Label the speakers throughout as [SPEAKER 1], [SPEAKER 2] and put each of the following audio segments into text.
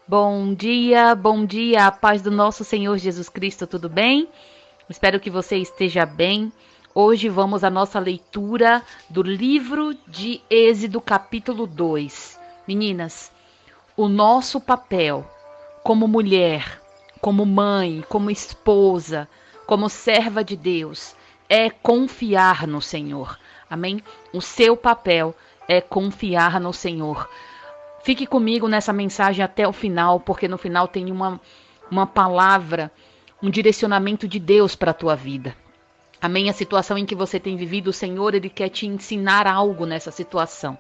[SPEAKER 1] Bom dia, a paz do nosso Senhor Jesus Cristo, tudo bem? Espero que você esteja bem. Hoje vamos à nossa leitura do livro de Êxodo, capítulo 2. Meninas, o nosso papel como mulher, como mãe, como esposa, como serva de Deus, é confiar no Senhor. Amém? O seu papel é confiar no Senhor. Fique comigo nessa mensagem até o final, porque no final tem uma palavra, um direcionamento de Deus para a tua vida. Amém? A situação em que você tem vivido, o Senhor, Ele quer te ensinar algo nessa situação.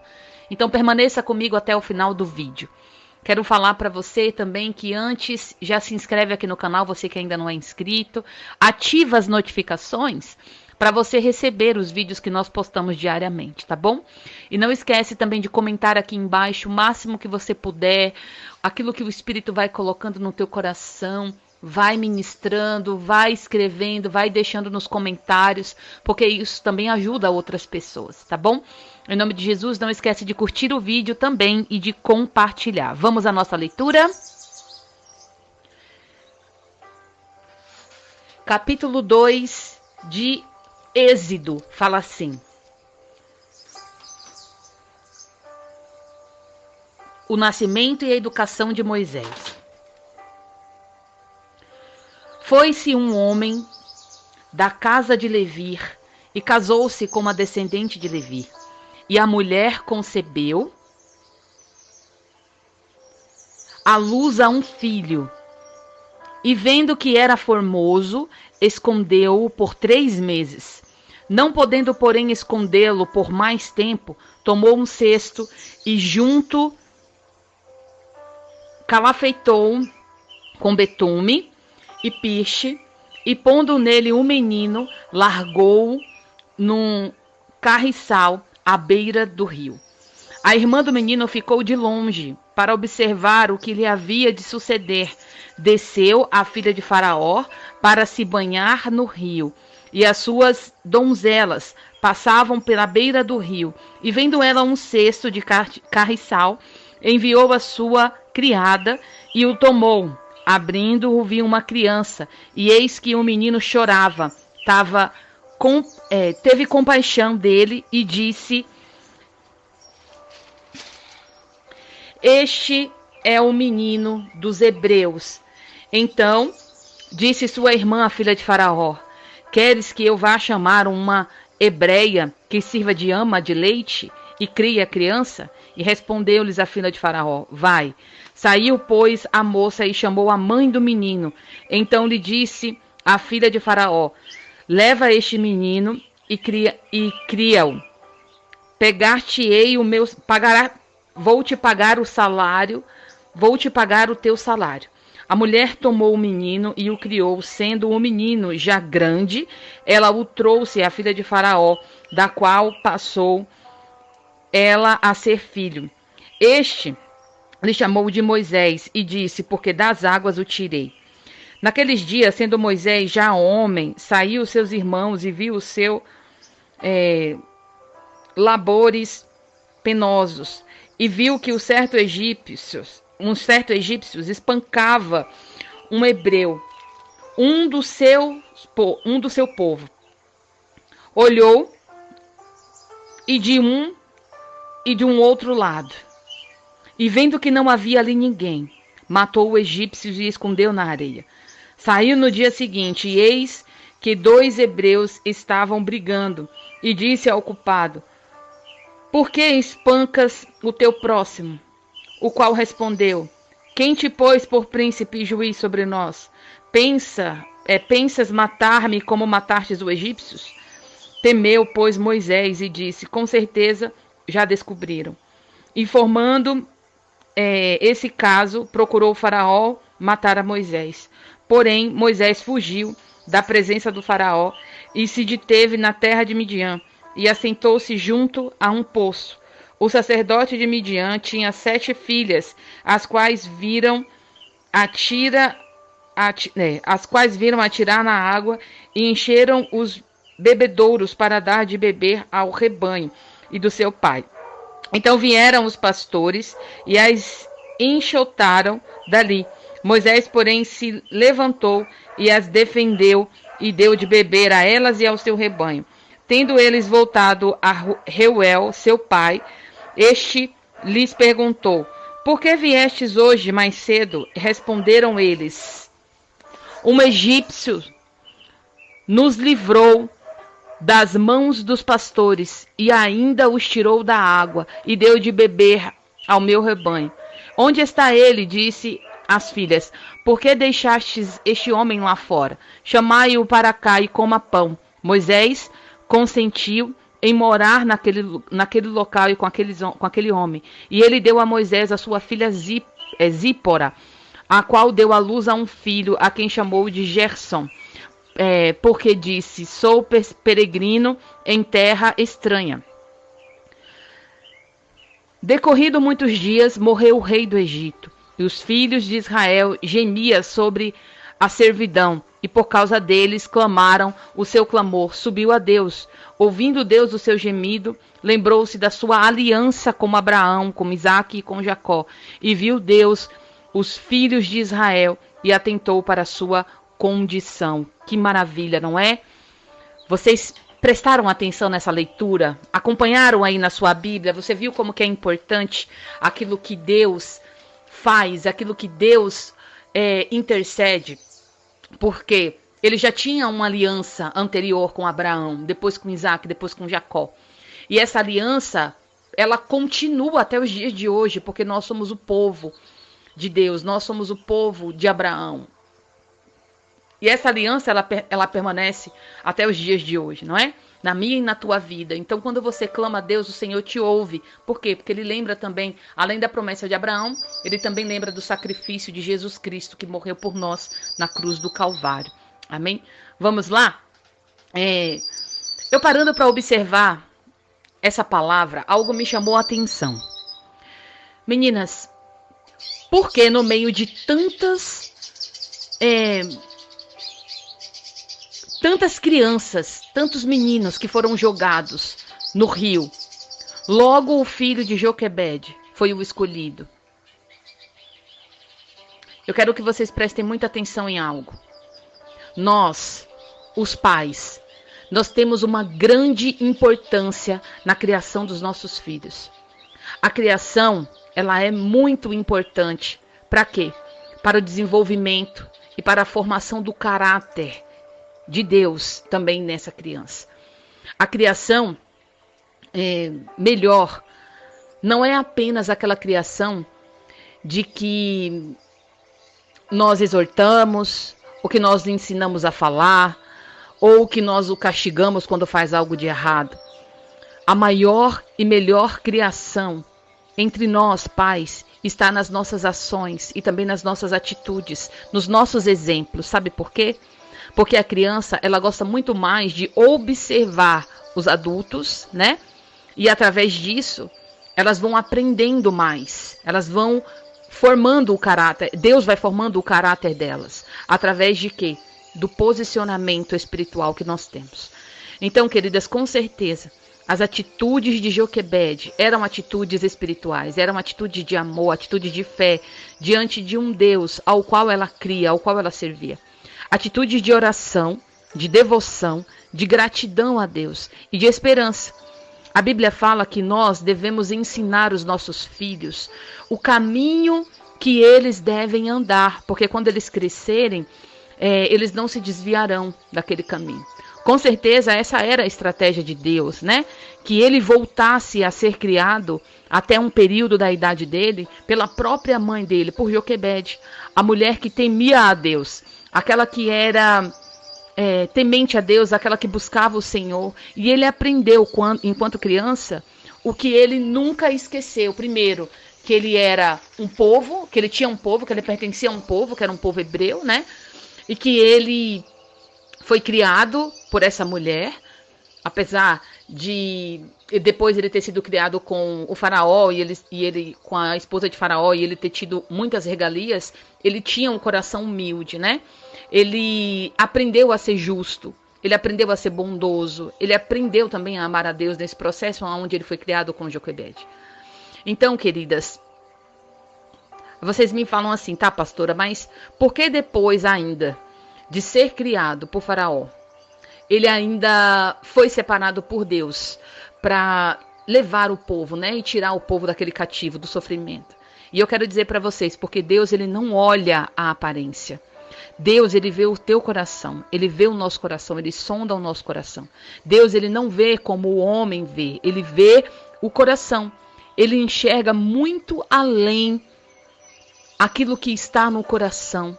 [SPEAKER 1] Então permaneça comigo até o final do vídeo. Quero falar para você também que antes já se inscreve aqui no canal, você que ainda não é inscrito, ativa as notificações para você receber os vídeos que nós postamos diariamente, tá bom? E não esquece também de comentar aqui embaixo o máximo que você puder, aquilo que o Espírito vai colocando no teu coração, vai ministrando, vai escrevendo, vai deixando nos comentários, porque isso também ajuda outras pessoas, tá bom? Em nome de Jesus, não esquece de curtir o vídeo também e de compartilhar. Vamos à nossa leitura? Capítulo 2 de Êxodo fala assim: o nascimento e a educação de Moisés. Foi-se um homem da casa de Levi e casou-se com uma descendente de Levi. E a mulher concebeu à luz a um filho. E vendo que era formoso, escondeu-o por 3 meses. Não podendo, porém, escondê-lo por mais tempo, tomou um cesto e junto calafeitou com betume e piche, e pondo nele um menino, largou-o num carriçal à beira do rio. A irmã do menino ficou de longe para observar o que lhe havia de suceder. Desceu a filha de Faraó para se banhar no rio, e as suas donzelas passavam pela beira do rio. E vendo ela um cesto de carriçal, enviou a sua criada e o tomou. Abrindo-o, viu uma criança, e eis que um menino chorava. Teve compaixão dele e disse: este é o menino dos hebreus. Então disse sua irmã, a filha de Faraó: queres que eu vá chamar uma hebreia que sirva de ama de leite e crie a criança? E respondeu-lhes a filha de Faraó: vai. Saiu, pois, a moça e chamou a mãe do menino. Então lhe disse a filha de Faraó: leva este menino e cria-o. Pegar-te-ei o meu, vou te pagar o salário, vou te pagar o teu salário. A mulher tomou o menino e o criou, sendo o menino já grande, ela o trouxe à filha de Faraó, da qual passou ela a ser filho. Este lhe chamou de Moisés e disse: porque das águas o tirei. Naqueles dias, sendo Moisés já homem, saiu seus irmãos e viu os seus labores penosos, e viu que um certo egípcio espancava um hebreu, um do seu povo. Olhou e de um outro lado, e vendo que não havia ali ninguém, matou o egípcio e escondeu na areia. Saiu no dia seguinte, e eis que 2 hebreus estavam brigando, e disse ao culpado: por que espancas o teu próximo? O qual respondeu: quem te pôs por príncipe e juiz sobre nós? Pensas matar-me como matastes os egípcios? Temeu, pois, Moisés e disse: com certeza já descobriram. Informando esse caso, procurou o Faraó matar a Moisés. Porém, Moisés fugiu da presença do Faraó e se deteve na terra de Midian e assentou-se junto a um poço. O sacerdote de Midian tinha 7 filhas, as quais viram atirar na água e encheram os bebedouros para dar de beber ao rebanho e do seu pai. Então vieram os pastores e as enxotaram dali. Moisés, porém, se levantou e as defendeu e deu de beber a elas e ao seu rebanho. Tendo eles voltado a Reuel, seu pai, este lhes perguntou: por que viestes hoje mais cedo? Responderam eles: um egípcio nos livrou das mãos dos pastores e ainda os tirou da água e deu de beber ao meu rebanho. Onde está ele? Disse as filhas. Por que deixastes este homem lá fora? Chamai-o para cá e coma pão. Moisés consentiu em morar naquele local e com aquele homem. E ele deu a Moisés a sua filha Zípora, a qual deu à luz a um filho, a quem chamou de Gerson. Porque disse: sou peregrino em terra estranha. Decorrido muitos dias, morreu o rei do Egito, e os filhos de Israel gemiam sobre a servidão, e por causa deles clamaram o seu clamor, subiu a Deus. Ouvindo Deus o seu gemido, lembrou-se da sua aliança com Abraão, com Isaque e com Jacó, e viu Deus os filhos de Israel, e atentou para a sua condição. Que maravilha, não é? Vocês prestaram atenção nessa leitura? Acompanharam aí na sua Bíblia? Você viu como que é importante aquilo que Deus faz, aquilo que Deus intercede? Porque ele já tinha uma aliança anterior com Abraão, depois com Isaque, depois com Jacó. E essa aliança, ela continua até os dias de hoje, porque nós somos o povo de Deus, nós somos o povo de Abraão. E essa aliança, ela permanece até os dias de hoje, não é? Na minha e na tua vida. Então, quando você clama a Deus, o Senhor te ouve. Por quê? Porque ele lembra também, além da promessa de Abraão, ele também lembra do sacrifício de Jesus Cristo, que morreu por nós na cruz do Calvário. Amém? Vamos lá? Eu parando para observar essa palavra, algo me chamou a atenção. Meninas, por que no meio de tantas crianças, tantos meninos que foram jogados no rio, logo o filho de Joquebede foi o escolhido? Eu quero que vocês prestem muita atenção em algo. Nós, os pais, nós temos uma grande importância na criação dos nossos filhos. A criação, ela é muito importante. Para quê? Para o desenvolvimento e para a formação do caráter de Deus também nessa criança. A criação melhor não é apenas aquela criação de que nós exortamos, ou que nós lhe ensinamos a falar, ou que nós o castigamos quando faz algo de errado. A maior e melhor criação entre nós, pais, está nas nossas ações e também nas nossas atitudes, nos nossos exemplos. Sabe por quê? Porque a criança, ela gosta muito mais de observar os adultos, né? E através disso, elas vão aprendendo mais. Elas vão formando o caráter. Deus vai formando o caráter delas. Através de quê? Do posicionamento espiritual que nós temos. Então, queridas, com certeza, as atitudes de Joquebede eram atitudes espirituais, eram atitudes de amor, atitudes de fé, diante de um Deus ao qual ela cria, ao qual ela servia. Atitudes de oração, de devoção, de gratidão a Deus e de esperança. A Bíblia fala que nós devemos ensinar os nossos filhos o caminho que eles devem andar, porque quando eles crescerem, eles não se desviarão daquele caminho. Com certeza essa era a estratégia de Deus, né? Que ele voltasse a ser criado até um período da idade dele pela própria mãe dele, por Joquebede, a mulher que temia a Deus, aquela que era temente a Deus, aquela que buscava o Senhor. E ele aprendeu, enquanto criança, o que ele nunca esqueceu. Primeiro, que ele era um povo, que ele tinha um povo, que ele pertencia a um povo, que era um povo hebreu, né? E que ele foi criado por essa mulher, apesar de depois ele ter sido criado com o faraó e ele com a esposa de faraó e ele ter tido muitas regalias, ele tinha um coração humilde, né? Ele aprendeu a ser justo, ele aprendeu a ser bondoso, ele aprendeu também a amar a Deus nesse processo onde ele foi criado com Joquebede. Então, queridas, Vocês me falam assim, tá, pastora, mas por que depois ainda de ser criado por Faraó, ele ainda foi separado por Deus para levar o povo, né, e tirar o povo daquele cativo, do sofrimento? E eu quero dizer para vocês, porque Deus, ele não olha a aparência. Deus, ele vê o teu coração, ele vê o nosso coração, ele sonda o nosso coração. Deus, ele não vê como o homem vê, ele vê o coração. Ele enxerga muito além aquilo que está no coração.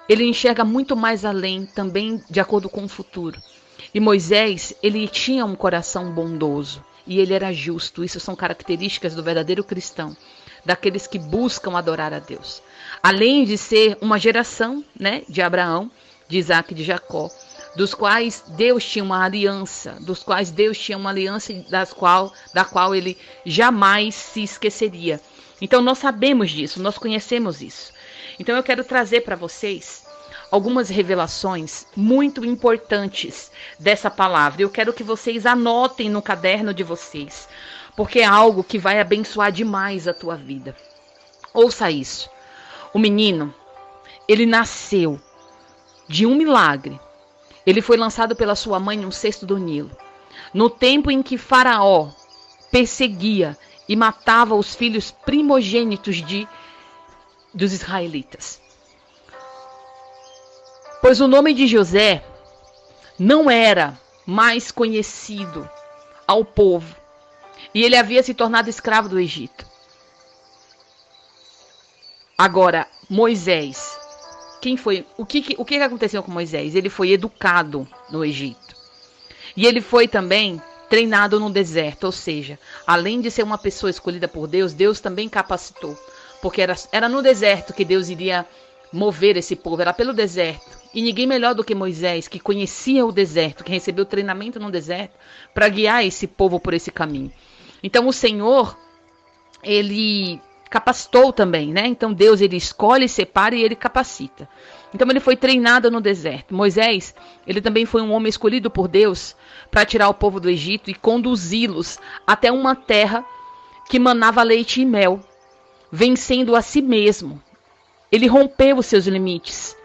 [SPEAKER 1] Ele enxerga muito mais além, também de acordo com o futuro. E Moisés, ele tinha um coração bondoso e ele era justo. Isso são características do verdadeiro cristão, daqueles que buscam adorar a Deus. Além de ser uma geração, né, de Abraão, de Isaac e de Jacó, dos quais Deus tinha uma aliança, da qual ele jamais se esqueceria. Então nós sabemos disso, nós conhecemos isso. Então eu quero trazer para vocês algumas revelações muito importantes dessa palavra. Eu quero que vocês anotem no caderno de vocês, porque é algo que vai abençoar demais a tua vida. Ouça isso. O menino, ele nasceu de um milagre. Ele foi lançado pela sua mãe em um cesto do Nilo. No tempo em que Faraó perseguia e matava os filhos primogênitos dos israelitas. Pois o nome de José não era mais conhecido ao povo. E ele havia se tornado escravo do Egito. Agora, Moisés, quem foi? O que aconteceu com Moisés? Ele foi educado no Egito. E ele foi também treinado no deserto. Ou seja, além de ser uma pessoa escolhida por Deus, Deus também capacitou. Porque era no deserto que Deus iria mover esse povo. Era pelo deserto. E ninguém melhor do que Moisés, que conhecia o deserto, que recebeu treinamento no deserto, para guiar esse povo por esse caminho. Então o Senhor, ele capacitou também, né? Então Deus, ele escolhe, separa e ele capacita. Então ele foi treinado no deserto. Moisés, ele também foi um homem escolhido por Deus para tirar o povo do Egito e conduzi-los até uma terra que manava leite e mel, vencendo a si mesmo. Ele rompeu os seus limites.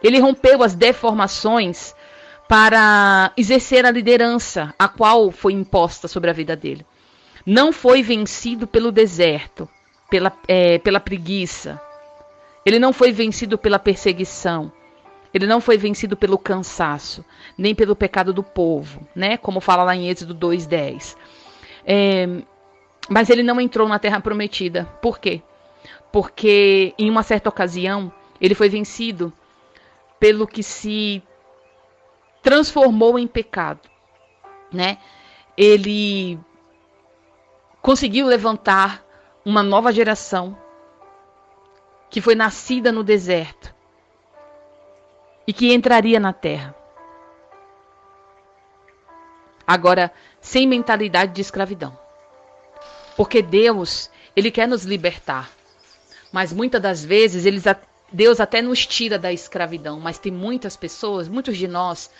[SPEAKER 1] Ele rompeu as deformações para exercer a liderança a qual foi imposta sobre a vida dele. Não foi vencido pelo deserto, pela preguiça. Ele não foi vencido pela perseguição. Ele não foi vencido pelo cansaço, nem pelo pecado do povo, né? Como fala lá em Êxodo 2:10. Mas ele não entrou na terra prometida. Por quê? Porque em uma certa ocasião ele foi vencido pelo que se transformou em pecado, né? Ele conseguiu levantar uma nova geração que foi nascida no deserto e que entraria na terra. Agora, sem mentalidade de escravidão. Porque Deus, ele quer nos libertar. Mas muitas das vezes, Deus até nos tira da escravidão. Mas tem muitas pessoas, muitos de nós,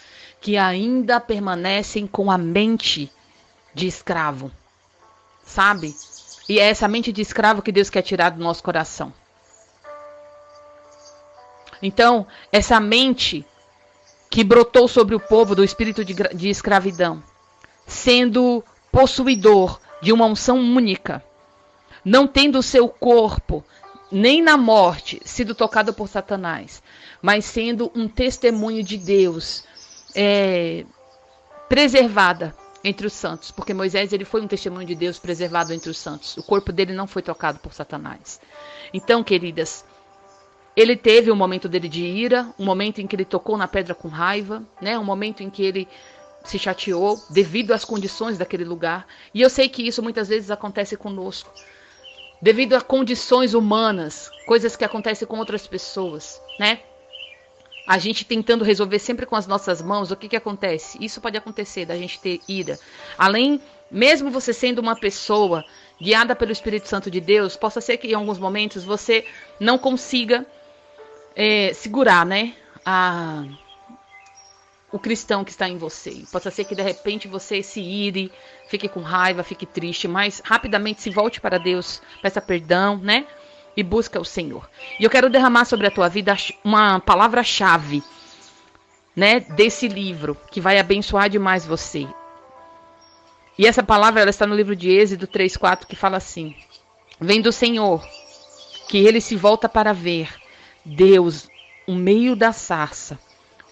[SPEAKER 1] que ainda permanecem com a mente de escravo. Sabe? E é essa mente de escravo que Deus quer tirar do nosso coração. Então, essa mente que brotou sobre o povo do espírito de escravidão, sendo possuidor de uma unção única, não tendo o seu corpo, nem na morte, sido tocado por Satanás, mas sendo um testemunho de Deus, preservada entre os santos, porque Moisés, ele foi um testemunho de Deus preservado entre os santos. O corpo dele não foi tocado por Satanás. Então, queridas, ele teve um momento dele de ira, um momento em que ele tocou na pedra com raiva, né? Um momento em que ele se chateou devido às condições daquele lugar. E eu sei que isso muitas vezes acontece conosco, devido a condições humanas, coisas que acontecem com outras pessoas, né? A gente tentando resolver sempre com as nossas mãos, o que acontece? Isso pode acontecer, da gente ter ira. Além, mesmo você sendo uma pessoa guiada pelo Espírito Santo de Deus, possa ser que em alguns momentos você não consiga segurar, né, o cristão que está em você. Possa ser que de repente você se ire, fique com raiva, fique triste, mas rapidamente se volte para Deus, peça perdão, né? e busca o Senhor. E eu quero derramar sobre a tua vida uma palavra-chave, né, desse livro, que vai abençoar demais você. E essa palavra, ela está no livro de Êxodo 3:4, que fala assim: vem do Senhor, que ele se volta para ver. Deus, no meio da sarça,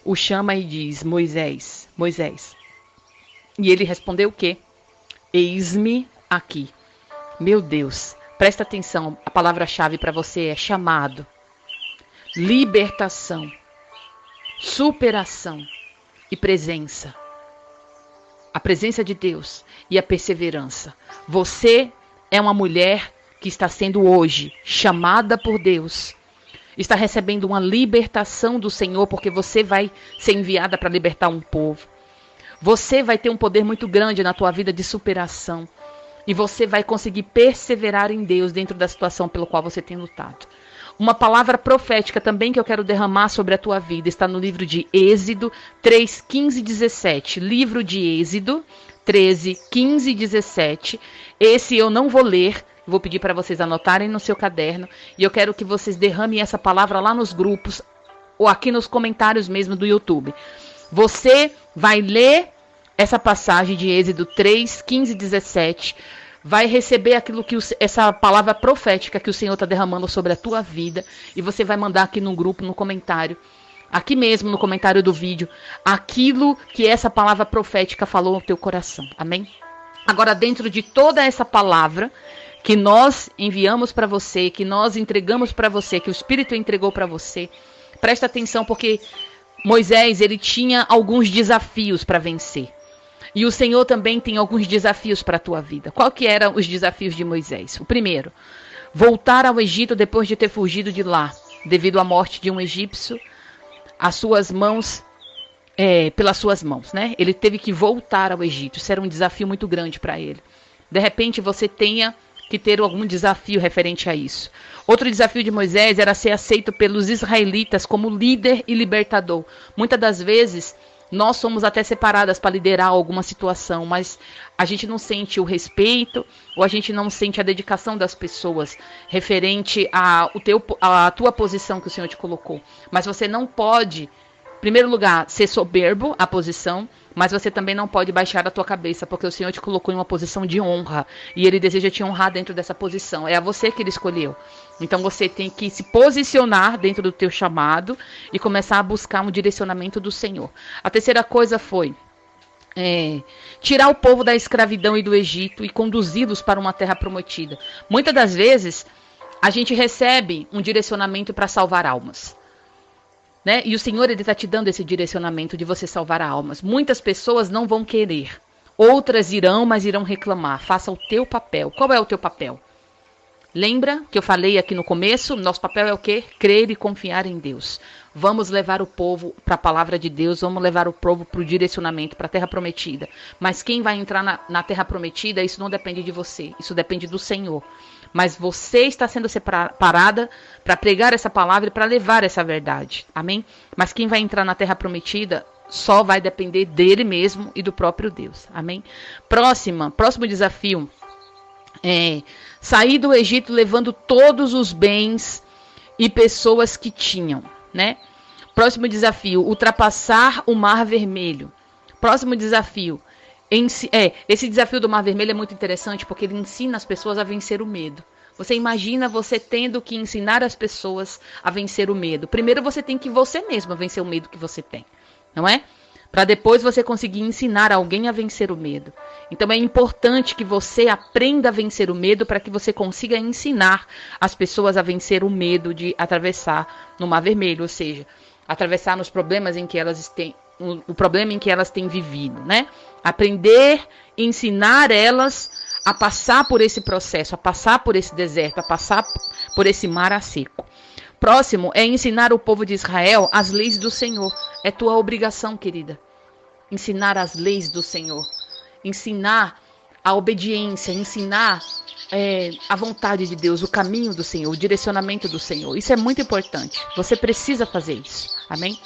[SPEAKER 1] o chama e diz: Moisés, Moisés. E ele respondeu o quê? Eis-me aqui. Meu Deus, presta atenção, a palavra-chave para você é chamado, libertação, superação e presença. A presença de Deus e a perseverança. Você é uma mulher que está sendo hoje chamada por Deus. Está recebendo uma libertação do Senhor, porque você vai ser enviada para libertar um povo. Você vai ter um poder muito grande na tua vida de superação. E você vai conseguir perseverar em Deus dentro da situação pelo qual você tem lutado. Uma palavra profética também que eu quero derramar sobre a tua vida está no livro de Êxodo 3, 15 e 17. Livro de Êxodo 13, 15 e 17. Esse eu não vou ler, vou pedir para vocês anotarem no seu caderno. E eu quero que vocês derramem essa palavra lá nos grupos ou aqui nos comentários mesmo do YouTube. Você vai ler essa passagem de Êxodo 3, 15 e 17. Vai receber aquilo que essa palavra profética que o Senhor está derramando sobre a tua vida. E você vai mandar aqui no grupo, no comentário. Aqui mesmo, no comentário do vídeo. Aquilo que essa palavra profética falou no teu coração. Amém? Agora, dentro de toda essa palavra que nós enviamos para você, que nós entregamos para você, que o Espírito entregou para você, presta atenção, porque Moisés, ele tinha alguns desafios para vencer. E o Senhor também tem alguns desafios para a tua vida. Qual que eram os desafios de Moisés? O primeiro, voltar ao Egito depois de ter fugido de lá, devido à morte de um egípcio, pelas suas mãos, né? Ele teve que voltar ao Egito. Isso era um desafio muito grande para ele. De repente você tenha que ter algum desafio referente a isso. Outro desafio de Moisés era ser aceito pelos israelitas como líder e libertador. Muitas das vezes nós somos até separadas para liderar alguma situação, mas a gente não sente o respeito ou a gente não sente a dedicação das pessoas referente à tua posição que o Senhor te colocou. Mas você não pode, em primeiro lugar, ser soberbo a posição, mas você também não pode baixar a tua cabeça, porque o Senhor te colocou em uma posição de honra e Ele deseja te honrar dentro dessa posição. É a você que Ele escolheu. Então você tem que se posicionar dentro do teu chamado e começar a buscar um direcionamento do Senhor. A terceira coisa foi tirar o povo da escravidão e do Egito e conduzi-los para uma terra prometida. Muitas das vezes a gente recebe um direcionamento para salvar almas. Né? E o Senhor, Ele está te dando esse direcionamento de você salvar almas. Muitas pessoas não vão querer. Outras irão, mas irão reclamar. Faça o teu papel. Qual é o teu papel? Lembra que eu falei aqui no começo? Nosso papel é o quê? Crer e confiar em Deus. Vamos levar o povo para a palavra de Deus. Vamos levar o povo para o direcionamento, para a terra prometida. Mas quem vai entrar na terra prometida, isso não depende de você. Isso depende do Senhor. Mas você está sendo separada para pregar essa palavra e para levar essa verdade. Amém? Mas quem vai entrar na terra prometida só vai depender dele mesmo e do próprio Deus. Amém? Próximo desafio é sair do Egito levando todos os bens e pessoas que tinham, né? Próximo desafio, ultrapassar o Mar Vermelho. Próximo desafio, esse desafio do Mar Vermelho é muito interessante porque ele ensina as pessoas a vencer o medo. Você imagina você tendo que ensinar as pessoas a vencer o medo. Primeiro você tem que você mesma vencer o medo que você tem, não é? Para depois você conseguir ensinar alguém a vencer o medo. Então é importante que você aprenda a vencer o medo para que você consiga ensinar as pessoas a vencer o medo de atravessar no Mar Vermelho, ou seja, atravessar nos problemas em que elas têm, o problema em que elas têm vivido, né? Aprender, ensinar elas a passar por esse processo, a passar por esse deserto, a passar por esse mar a seco. Próximo é ensinar o povo de Israel as leis do Senhor. É tua obrigação, querida. Ensinar as leis do Senhor. Ensinar a obediência, ensinar a vontade de Deus, o caminho do Senhor, o direcionamento do Senhor. Isso é muito importante. Você precisa fazer isso. Amém?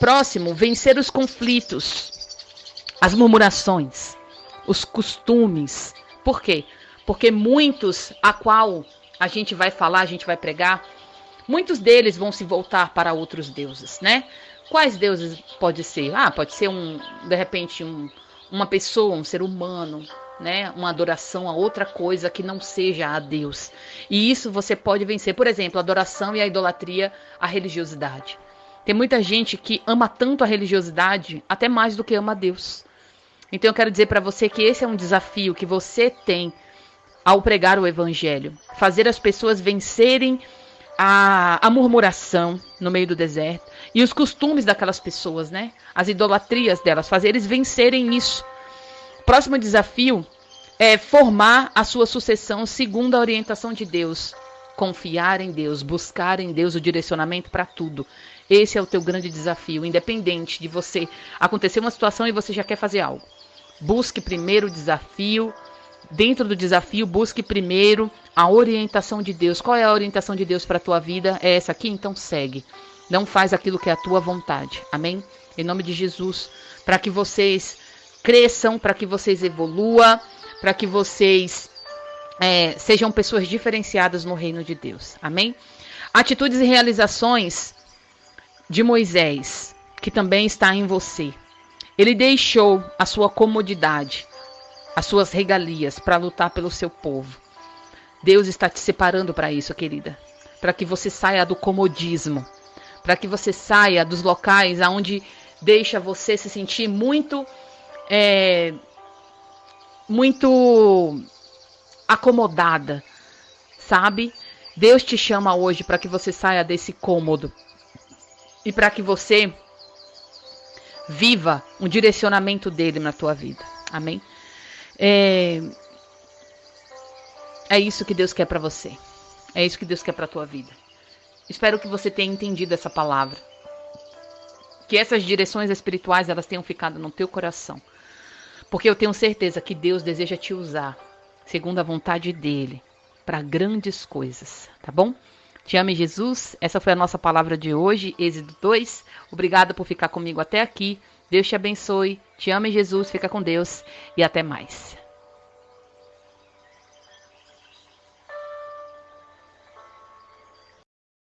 [SPEAKER 1] Próximo, vencer os conflitos, as murmurações, os costumes. Por quê? Porque muitos a qual a gente vai falar, a gente vai pregar, muitos deles vão se voltar para outros deuses, né? Quais deuses pode ser? Pode ser de repente, uma pessoa, um ser humano, né? Uma adoração a outra coisa que não seja a Deus. E isso você pode vencer. Por exemplo, a adoração e a idolatria à religiosidade. Tem muita gente que ama tanto a religiosidade, até mais do que ama a Deus. Então eu quero dizer para você que esse é um desafio que você tem ao pregar o evangelho. Fazer as pessoas vencerem a murmuração no meio do deserto e os costumes daquelas pessoas, né? As idolatrias delas, fazer eles vencerem isso. Próximo desafio é formar a sua sucessão segundo a orientação de Deus. Confiar em Deus, buscar em Deus o direcionamento para tudo. Esse é o teu grande desafio, independente de você acontecer uma situação e você já quer fazer algo. Busque primeiro o desafio. Dentro do desafio, busque primeiro a orientação de Deus. Qual é a orientação de Deus para a tua vida? É essa aqui? Então segue. Não faz aquilo que é a tua vontade. Amém? Em nome de Jesus. Para que vocês cresçam, para que vocês evoluam, para que vocês sejam pessoas diferenciadas no reino de Deus. Amém? Atitudes e realizações de Moisés, que também está em você. Ele deixou a sua comodidade, as suas regalias, para lutar pelo seu povo. Deus está te separando para isso, querida. Para que você saia do comodismo. Para que você saia dos locais onde deixa você se sentir muito acomodada, sabe? Deus te chama hoje para que você saia desse cômodo. E para que você viva um direcionamento dele na tua vida. Amém? É isso que Deus quer para você. É isso que Deus quer para a tua vida. Espero que você tenha entendido essa palavra. Que essas direções espirituais elas tenham ficado no teu coração. Porque eu tenho certeza que Deus deseja te usar, segundo a vontade dele, para grandes coisas. Tá bom? Te ame, Jesus. Essa foi a nossa palavra de hoje, Êxodo 2. Obrigada por ficar comigo até aqui. Deus te abençoe. Te ame, Jesus. Fica com Deus. E até mais.